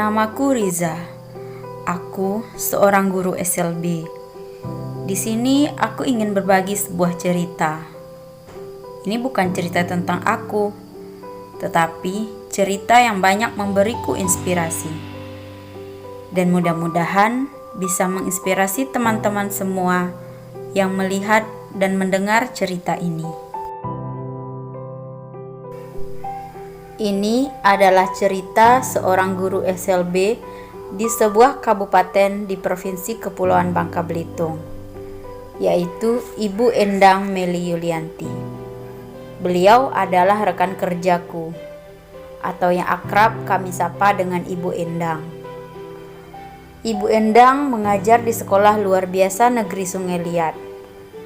Namaku Riza. Aku seorang guru SLB. Di sini aku ingin berbagi sebuah cerita. Ini bukan cerita tentang aku, tetapi cerita yang banyak memberiku inspirasi. Dan mudah-mudahan bisa menginspirasi teman-teman semua yang melihat dan mendengar cerita ini. Ini adalah cerita seorang guru SLB di sebuah kabupaten di Provinsi Kepulauan Bangka Belitung, yaitu Ibu Endang Meli Yulianti. Beliau adalah rekan kerjaku, atau yang akrab kami sapa dengan Ibu Endang. Ibu Endang mengajar di Sekolah Luar Biasa Negeri Sungai Liat.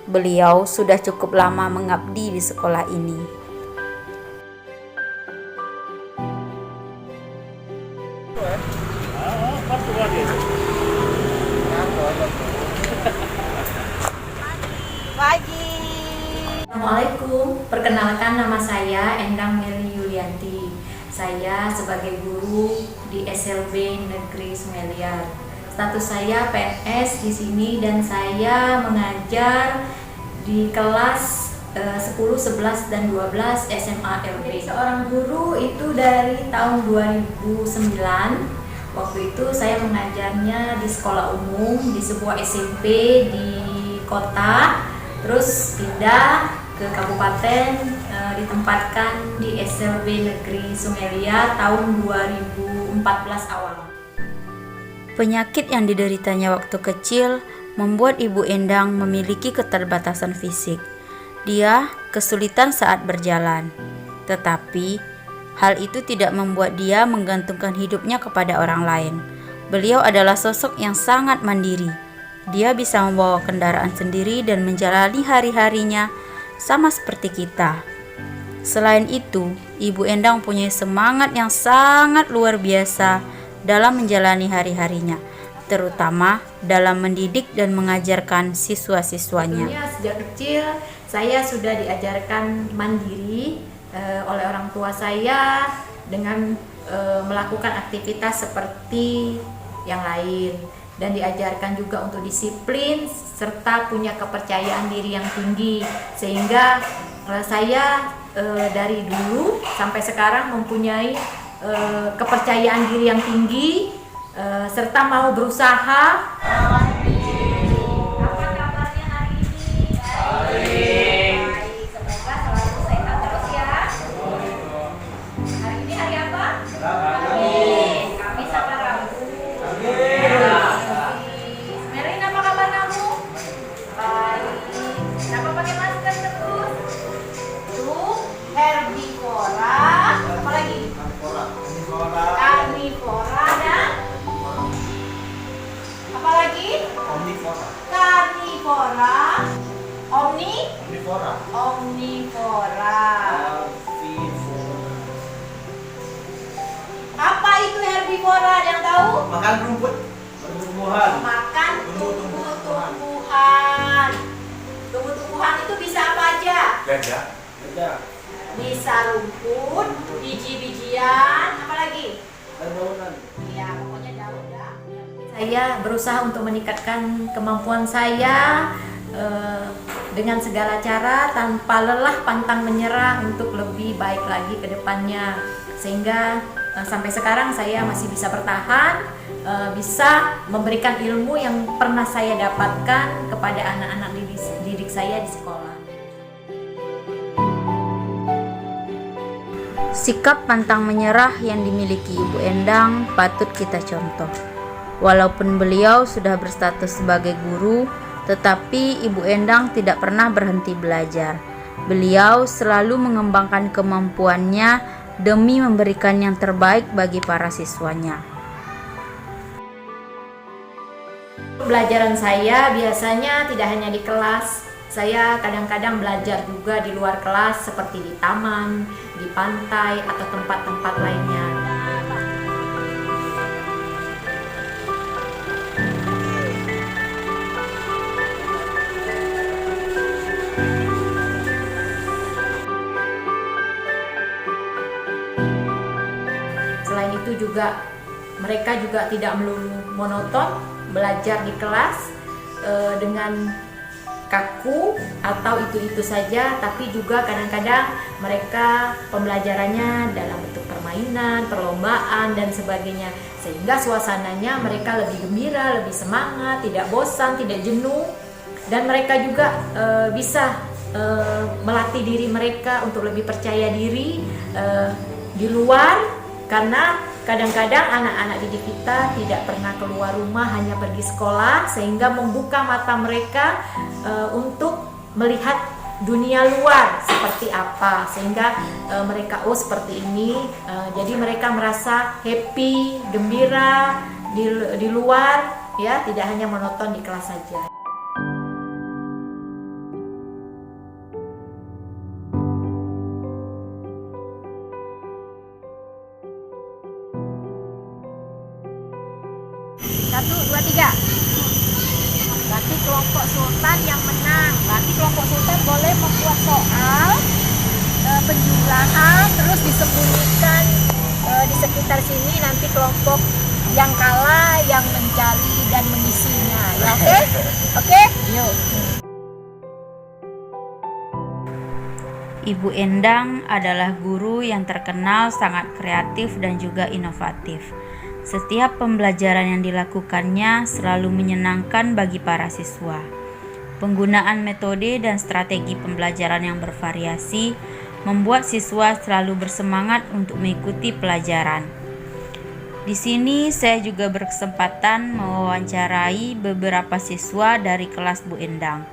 Beliau sudah cukup lama mengabdi di sekolah ini. Pagi. Assalamualaikum, perkenalkan nama saya Endang Meli Yulianti. Saya sebagai guru di SLB Negeri Sungai Liat. Status saya PNS di sini dan saya mengajar di kelas 10, 11, dan 12 SMA LB. Seorang guru itu dari tahun 2009. Waktu itu saya mengajarnya di sekolah umum di sebuah SMP di kota. Terus pindah ke kabupaten, ditempatkan di SLB Negeri Sungai Liat tahun 2014 awal. Penyakit yang dideritanya waktu kecil membuat Ibu Endang memiliki keterbatasan fisik. Dia kesulitan saat berjalan, tetapi hal itu tidak membuat dia menggantungkan hidupnya kepada orang lain. Beliau adalah sosok yang sangat mandiri. Dia bisa membawa kendaraan sendiri dan menjalani hari-harinya sama seperti kita. Selain itu, Ibu Endang punya semangat yang sangat luar biasa dalam menjalani hari-harinya, terutama dalam mendidik dan mengajarkan siswa-siswanya. Sejak kecil saya sudah diajarkan mandiri oleh orang tua saya dengan melakukan aktivitas seperti yang lain. Dan diajarkan juga untuk disiplin serta punya kepercayaan diri yang tinggi, sehingga saya dari dulu sampai sekarang mempunyai kepercayaan diri yang tinggi serta mau berusaha. Apa kabarnya hari ini? Baik. Semoga selalu sehat terus ya. Hari ini hari apa? Kamis. Kamis apa Rabu? Merin, apa kabar kamu? Baik. Kenapa pakai masker terus? Tuh, herbivora. Apa lagi? Karnivora dan apa lagi? Karnivora. Omnivora. Apa itu herbivora? Ada yang tahu? Makan rumput, tumbuhan. Makan tumbuh-tumbuhan. Tumbuh-tumbuhan itu bisa apa aja? Gajah. Bisa rumput, biji-bijian, apa lagi? Daun-daunan. Ya, pokoknya daun dah. Saya berusaha untuk meningkatkan kemampuan saya dengan segala cara tanpa lelah pantang menyerah untuk lebih baik lagi ke depannya. Sehingga sampai sekarang saya masih bisa bertahan, bisa memberikan ilmu yang pernah saya dapatkan kepada anak-anak didik saya di sekolah. Sikap pantang menyerah yang dimiliki Ibu Endang patut kita contoh. Walaupun beliau sudah berstatus sebagai guru, tetapi Ibu Endang tidak pernah berhenti belajar. Beliau selalu mengembangkan kemampuannya demi memberikan yang terbaik bagi para siswanya. Pembelajaran saya biasanya tidak hanya di kelas. Saya kadang-kadang belajar juga di luar kelas seperti di taman, di pantai, atau tempat-tempat lainnya. Selain itu juga mereka juga tidak melulu monoton belajar di kelas dengan kaku atau itu saja, tapi juga kadang-kadang mereka pembelajarannya dalam bentuk permainan, perlombaan dan sebagainya, sehingga suasananya mereka lebih gembira, lebih semangat, tidak bosan, tidak jenuh, dan mereka juga bisa melatih diri mereka untuk lebih percaya diri di luar, karena kadang-kadang anak-anak didik kita tidak pernah keluar rumah, hanya pergi sekolah, sehingga membuka mata mereka untuk melihat dunia luar seperti apa, sehingga mereka seperti ini, jadi mereka merasa happy, gembira di luar, ya, tidak hanya monoton di kelas saja. Satu, dua, tiga. Berarti kelompok sultan yang menang. Berarti kelompok sultan boleh membuat soal penjumlahan, terus disembunyikan di sekitar sini. Nanti kelompok yang kalah yang mencari dan mengisinya. Ya, oke? Oke? Yuk. Ibu Endang adalah guru yang terkenal sangat kreatif dan juga inovatif. Setiap pembelajaran yang dilakukannya selalu menyenangkan bagi para siswa. Penggunaan metode dan strategi pembelajaran yang bervariasi membuat siswa selalu bersemangat untuk mengikuti pelajaran. Di sini saya juga berkesempatan mewawancarai beberapa siswa dari kelas Bu Endang,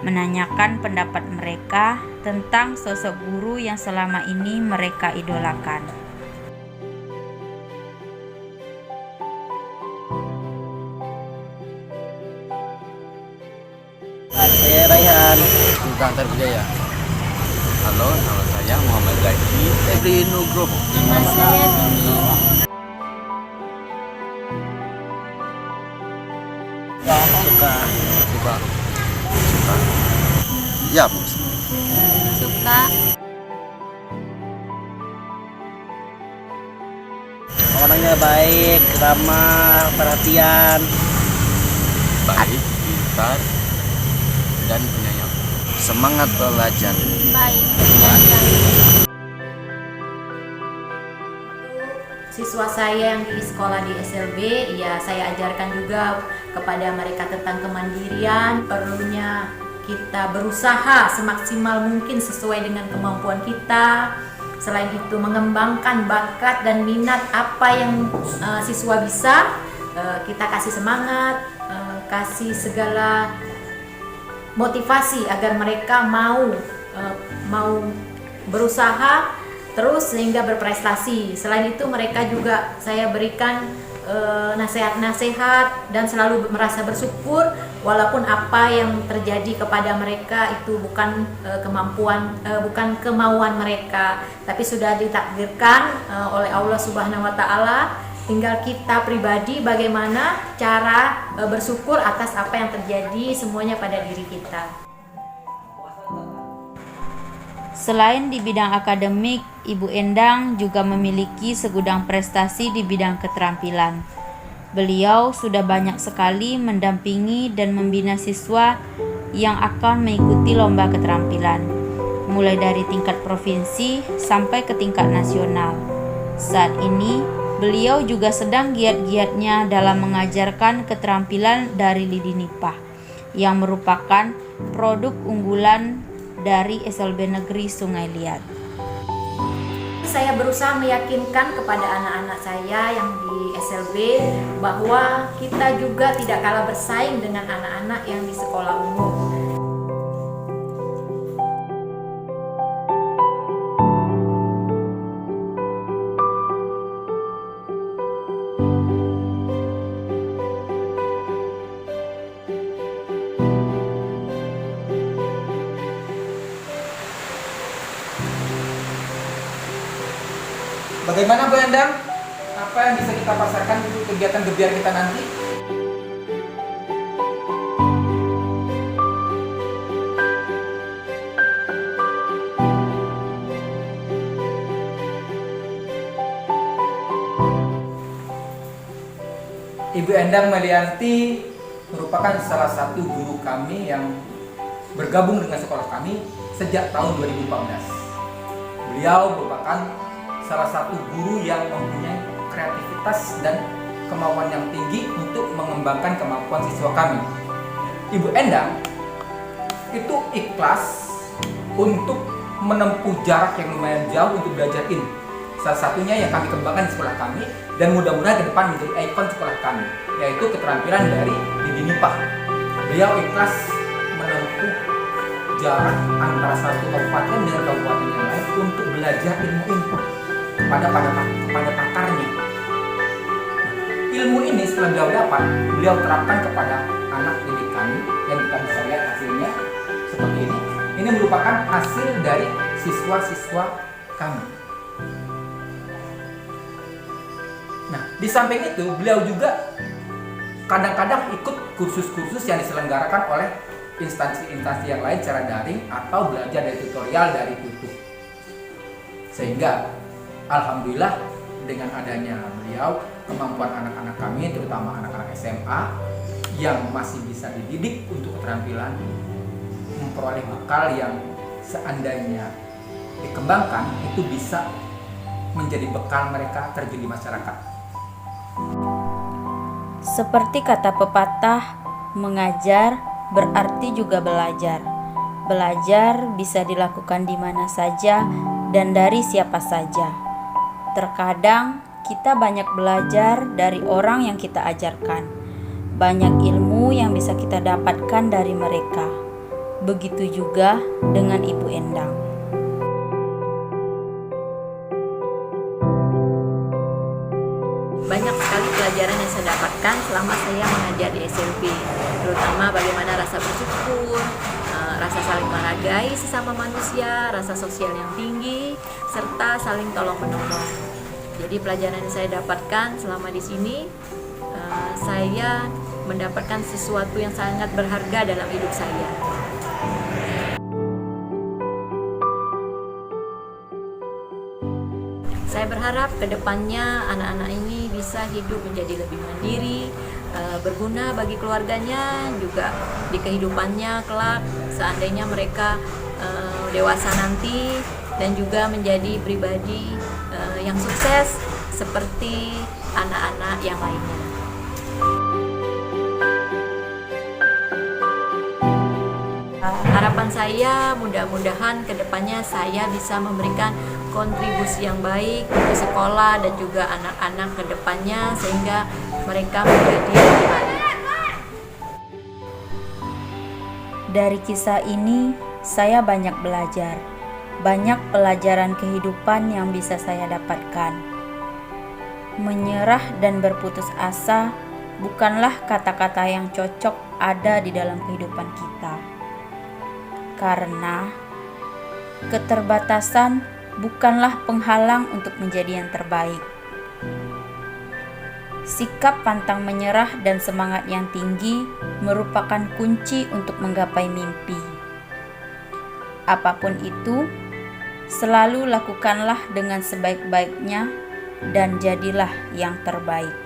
menanyakan pendapat mereka tentang sosok guru yang selama ini mereka idolakan. Saya Raihan. Tentang Terjaya. Halo, nama saya Muhammad Zaki. Saya beli Nugroho. Saya Dini. Suka. Suka. Suka. Ya, Bu. Suka. Orangnya baik, ramah, perhatian. Baik, pintar, dan penyayang. Semangat belajar. Baik. Siswa saya yang di sekolah di SLB, ya saya ajarkan juga kepada mereka tentang kemandirian, perlunya kita berusaha semaksimal mungkin sesuai dengan kemampuan kita. Selain itu mengembangkan bakat dan minat apa yang siswa bisa, kita kasih semangat, kasih segala motivasi agar mereka mau berusaha terus sehingga berprestasi. Selain itu mereka juga saya berikan nasihat-nasihat dan selalu merasa bersyukur walaupun apa yang terjadi kepada mereka itu bukan bukan kemauan mereka, tapi sudah ditakdirkan oleh Allah Subhanahu wa taala. Tinggal kita pribadi bagaimana cara bersyukur atas apa yang terjadi semuanya pada diri kita. Selain di bidang akademik, Ibu Endang juga memiliki segudang prestasi di bidang keterampilan. Beliau sudah banyak sekali mendampingi dan membina siswa yang akan mengikuti lomba keterampilan, mulai dari tingkat provinsi sampai ke tingkat nasional. Saat ini, beliau juga sedang giat-giatnya dalam mengajarkan keterampilan dari lidi nipah, yang merupakan produk unggulan dari SLB Negeri Sungai Liat. Saya berusaha meyakinkan kepada anak-anak saya yang di SLB bahwa kita juga tidak kalah bersaing dengan anak-anak yang di sekolah umum. Bagaimana Bu Endang? Apa yang bisa kita pasarkan untuk kegiatan gebiar kita nanti? Endang Melianti merupakan salah satu guru kami yang bergabung dengan sekolah kami sejak tahun 2014. Beliau merupakan salah satu guru yang mempunyai kreativitas dan kemauan yang tinggi untuk mengembangkan kemampuan siswa kami. Ibu Endang itu ikhlas untuk menempuh jarak yang lumayan jauh untuk belajar ini. Salah satunya yang kami kembangkan di sekolah kami dan mudah-mudahan ke depan menjadi ikon sekolah kami, yaitu keterampilan dari Didi Nipah. Beliau ikhlas menempuh jarak antara satu kabupaten dengan kabupaten yang lain untuk belajar ilmu ini kepada pakarnya. Ilmu ini setelah beliau dapat, beliau terapkan kepada anak didik kami yang kita bisa lihat hasilnya seperti ini. Ini merupakan hasil dari siswa-siswa kami. Nah, di samping itu beliau juga kadang-kadang ikut kursus-kursus yang diselenggarakan oleh instansi-instansi yang lain secara daring atau belajar dari tutorial dari YouTube. Sehingga alhamdulillah dengan adanya beliau, kemampuan anak-anak kami, terutama anak-anak SMA yang masih bisa dididik untuk keterampilan, memperoleh bekal yang seandainya dikembangkan itu bisa menjadi bekal mereka terjun di masyarakat. Seperti kata pepatah, mengajar berarti juga belajar. Belajar bisa dilakukan di mana saja dan dari siapa saja. Terkadang kita banyak belajar dari orang yang kita ajarkan. Banyak ilmu yang bisa kita dapatkan dari mereka. Begitu juga dengan Ibu Endang. Banyak sekali pelajaran yang saya dapatkan selama saya mengajar di SLB, terutama bagaimana rasa bersyukur, rasa saling menghargai sesama manusia, rasa sosial yang tinggi, serta saling tolong-menolong. Jadi pelajaran yang saya dapatkan selama di sini, saya mendapatkan sesuatu yang sangat berharga dalam hidup saya. Saya berharap kedepannya anak-anak ini bisa hidup menjadi lebih mandiri, berguna bagi keluarganya, juga di kehidupannya kelak seandainya mereka dewasa nanti, dan juga menjadi pribadi yang sukses seperti anak-anak yang lainnya. Harapan saya mudah-mudahan kedepannya saya bisa memberikan kontribusi yang baik untuk sekolah dan juga anak-anak kedepannya sehingga mereka menjadi lebih baik. Dari kisah ini, saya banyak belajar. Banyak pelajaran kehidupan yang bisa saya dapatkan. Menyerah dan berputus asa bukanlah kata-kata yang cocok ada di dalam kehidupan kita. Karena keterbatasan bukanlah penghalang untuk menjadi yang terbaik. Sikap pantang menyerah dan semangat yang tinggi merupakan kunci untuk menggapai mimpi. Apapun itu, selalu lakukanlah dengan sebaik-baiknya dan jadilah yang terbaik.